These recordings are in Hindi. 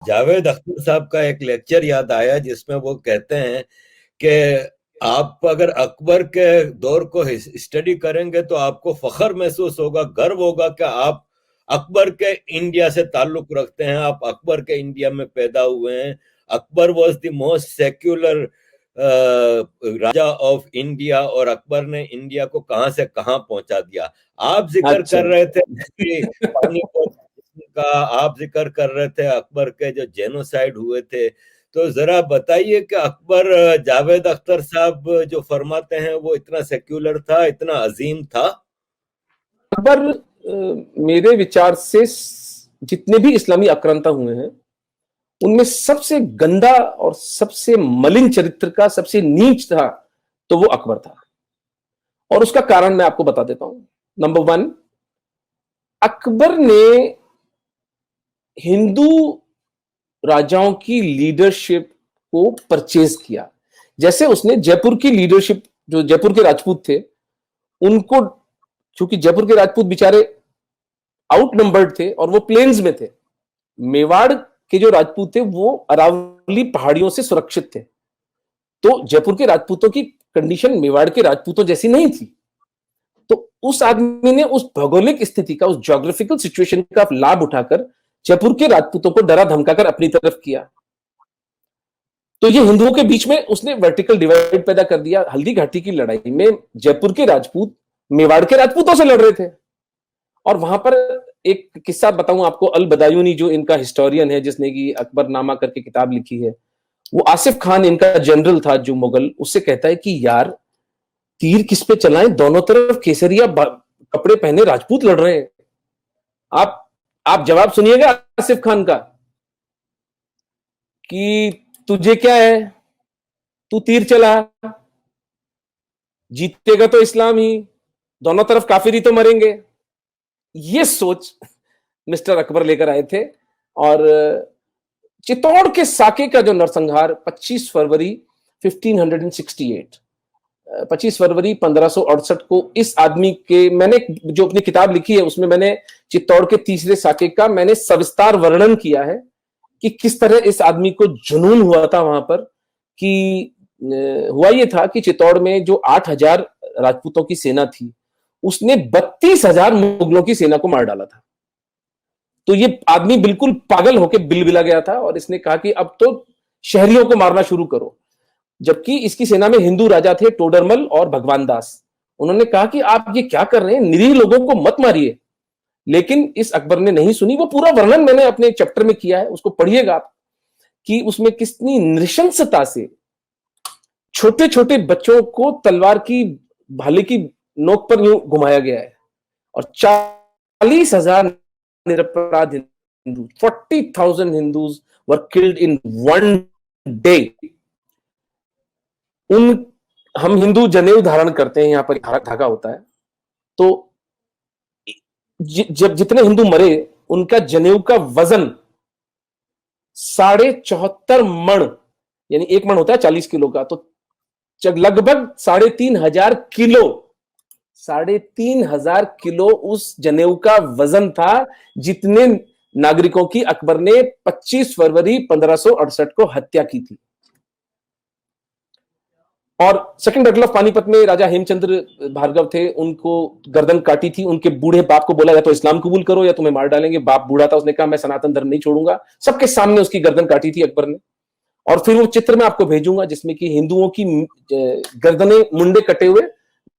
जावेद अख्तर साहब का एक लेक्चर याद आया जिसमें वो कहते हैं कि आप अगर अकबर के दौर को स्टडी करेंगे तो आपको फख्र महसूस होगा, गर्व होगा कि आप अकबर के इंडिया से ताल्लुक रखते हैं, आप अकबर के इंडिया में पैदा हुए हैं। Akbar was the most secular Raja of India, और अकबर ने इंडिया को कहां से कहां पहुंचा दिया। आप जिक्र अच्छा। कर रहे थे कि पानीपत का, आप जिक्र कर रहे थे अकबर के जो जेनोसाइड हुए थे, तो जरा बताइए कि अकबर, जावेद अख्तर साहब जो फरमाते हैं वो इतना सेक्युलर था, इतना अजीम था? अकबर मेरे विचार से जितने भी इस्लामी आक्रांता हुए हैं उनमें सबसे गंदा और सबसे मलिन चरित्र का सबसे नीच था तो वो अकबर था। और उसका कारण मैं आपको बता देता हूं। नंबर वन, अकबर ने हिंदू राजाओं की लीडरशिप को परचेज किया। जैसे उसने जयपुर की लीडरशिप, जो जयपुर के राजपूत थे उनको, क्योंकि जयपुर के राजपूत बेचारे आउट नंबर्ड थे और वो प्लेन्स में थे, मेवाड़ के जो राजपूत थे वो अरावली पहाड़ियों से सुरक्षित थे, तो जयपुर के राजपूतों की कंडीशन मेवाड़ के राजपूतों जैसी नहीं थी। तो उस आदमी ने उस भौगोलिक स्थिति का, उस ज्योग्राफिकल सिचुएशन का लाभ उठाकर जयपुर के राजपूतों को डरा धमकाकर अपनी तरफ किया। तो ये हिंदुओं के बीच में उसने वर्टिकल डिवाइड पैदा कर दिया। हल्दी घाटी की लड़ाई में जयपुर के राजपूत मेवाड़ के राजपूतों से लड़ रहे थे। और वहां पर एक किस्सा बताऊं आपको, अल बदायूनी जो इनका हिस्टोरियन है, जिसने की अकबरनामा करके किताब लिखी है, वो आसिफ खान इनका जनरल था जो मुगल, उससे कहता है कि यार तीर किस पे चलाएं, दोनों तरफ केसरिया कपड़े पहने राजपूत लड़ रहे हैं। आप जवाब सुनिएगा आसिफ खान का कि तुझे क्या है, तू तीर चला, जीतेगा तो इस्लाम ही, दोनों तरफ काफिर ही तो मरेंगे। ये सोच मिस्टर अकबर लेकर आए थे। और चित्तौड़ के साके का जो नरसंहार 25 फरवरी 1568, 25 फरवरी 1568 को इस आदमी के, मैंने जो अपनी किताब लिखी है उसमें मैंने चित्तौड़ के तीसरे साके का मैंने सविस्तार वर्णन किया है कि किस तरह इस आदमी को जुनून हुआ था वहां पर। कि हुआ ये था कि चित्तौड़ में जो 8,000 राजपूतों की सेना थी उसने 32,000 मुगलों की सेना को मार डाला था। तो ये आदमी बिल्कुल पागल होकर बिलबिला गया था और इसने कहा कि अब तो शहरियों को मारना शुरू करो। जबकि इसकी सेना में हिंदू राजा थे, टोडरमल और भगवान दास। उन्होंने कहा कि आप ये क्या कर रहे हैं, निरीह लोगों को मत मारिए। लेकिन इस अकबर ने नहीं सुनी। वो पूरा वर्णन मैंने अपने चैप्टर में किया है, उसको पढ़िएगा आप, कि उसमें कितनी नृशंसता से छोटे छोटे बच्चों को तलवार की भाले की नोक पर यूं घुमाया गया है। और 40,000 निरपराध Hindu, 40,000 Hindus were killed in one day. उन हम हिंदू जनेऊ धारण करते हैं, यहां पर धागा होता है, तो जब जितने हिंदू मरे उनका जनेऊ का वजन 74.5 मण, यानी एक मण होता है 40 किलो का, तो लगभग 3,500 किलो, 3,500 किलो उस जनेऊ का वजन था, जितने नागरिकों की अकबर ने 25 फरवरी 1568 को हत्या की थी। और सेकंड बैटल ऑफ पानीपत में राजा हेमचंद्र भार्गव थे, उनको गर्दन काटी थी। उनके बूढ़े बाप को बोला या तो इस्लाम कबूल करो या तुम्हें मार डालेंगे। बाप बूढ़ा था, उसने कहा मैं सनातन धर्म नहीं छोड़ूंगा। सबके सामने उसकी गर्दन काटी थी अकबर ने। और फिर वो चित्र मैं आपको भेजूंगा जिसमें कि हिंदुओं की गर्दनें, मुंडे कटे हुए,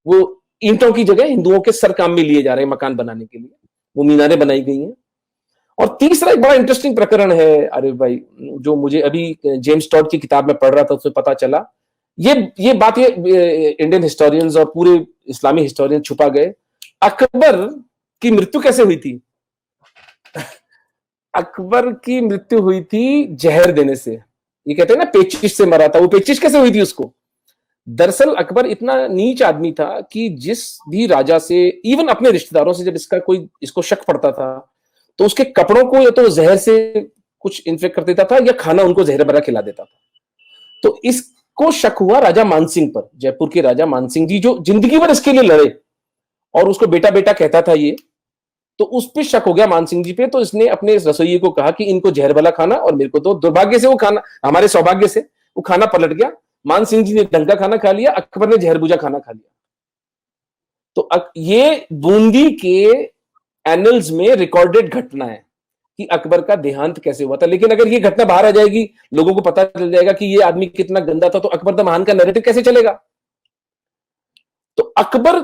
वो ईंटों की जगह हिंदुओं के सर काम में लिए जा रहे हैं मकान बनाने के लिए, वो मीनारें बनाई गई हैं। और तीसरा एक बड़ा इंटरेस्टिंग प्रकरण है आरिफ भाई, जो मुझे अभी जेम्स टॉड की किताब में पढ़ रहा था उसमें पता चला। ये बात ये इंडियन हिस्टोरियंस और पूरे इस्लामी हिस्टोरियन छुपा गए। अकबर की मृत्यु कैसे हुई थी? अकबर की मृत्यु हुई थी जहर देने से। ये कहते हैं ना पेचिश से मरा था, वो पेचिश कैसे हुई थी उसको? दरअसल अकबर इतना नीच आदमी था कि जिस भी राजा से, इवन अपने रिश्तेदारों से, जब इसको शक पड़ता था तो उसके कपड़ों को या तो जहर से कुछ इन्फेक्ट कर देता था या खाना उनको जहर भरा खिला देता था। तो इसको शक हुआ राजा मानसिंह पर, जयपुर के राजा मानसिंह जी, जो जिंदगी भर इसके लिए लड़े और उसको बेटा बेटा कहता था ये। तो उस पे शक हो गया मान सिंह जी पे, तो इसने अपने रसोइये को कहा कि इनको जहर वाला खाना, और मेरे को तो दुर्भाग्य से वो खाना, हमारे सौभाग्य से वो खाना पलट गया। मान सिंह जी ने ढंग का खाना खा लिया, अकबर ने जहरबूजा खाना खा लिया। तो ये बूंदी के एनल्स में रिकॉर्डेड घटना है कि अकबर का देहांत कैसे हुआ था। लेकिन अगर ये घटना बाहर आ जाएगी, लोगों को पता चल जाएगा कि ये आदमी कितना गंदा था, तो अकबर द महान का नैरेटिव कैसे चलेगा? तो अकबर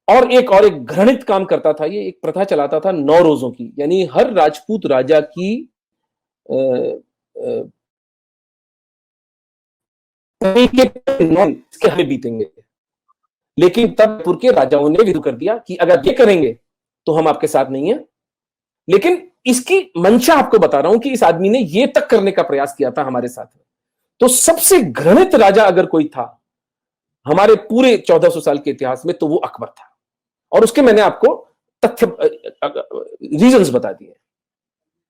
और एक घृणित काम करता था, ये एक प्रथा चलाता था 9 रोजों की, यानी हर राजपूत राजा की के हमें बीतेंगे। लेकिन तब जयपुर के राजाओं ने विरोध कर दिया कि अगर ये करेंगे तो हम आपके साथ नहीं है। लेकिन इसकी मंशा आपको बता रहा हूं कि इस आदमी ने ये तक करने का प्रयास किया था हमारे साथ। तो सबसे घृणित राजा अगर कोई था हमारे पूरे 1400 साल के इतिहास में, तो वो अकबर था। और उसके मैंने आपको तथ्य रीजंस बता दिए।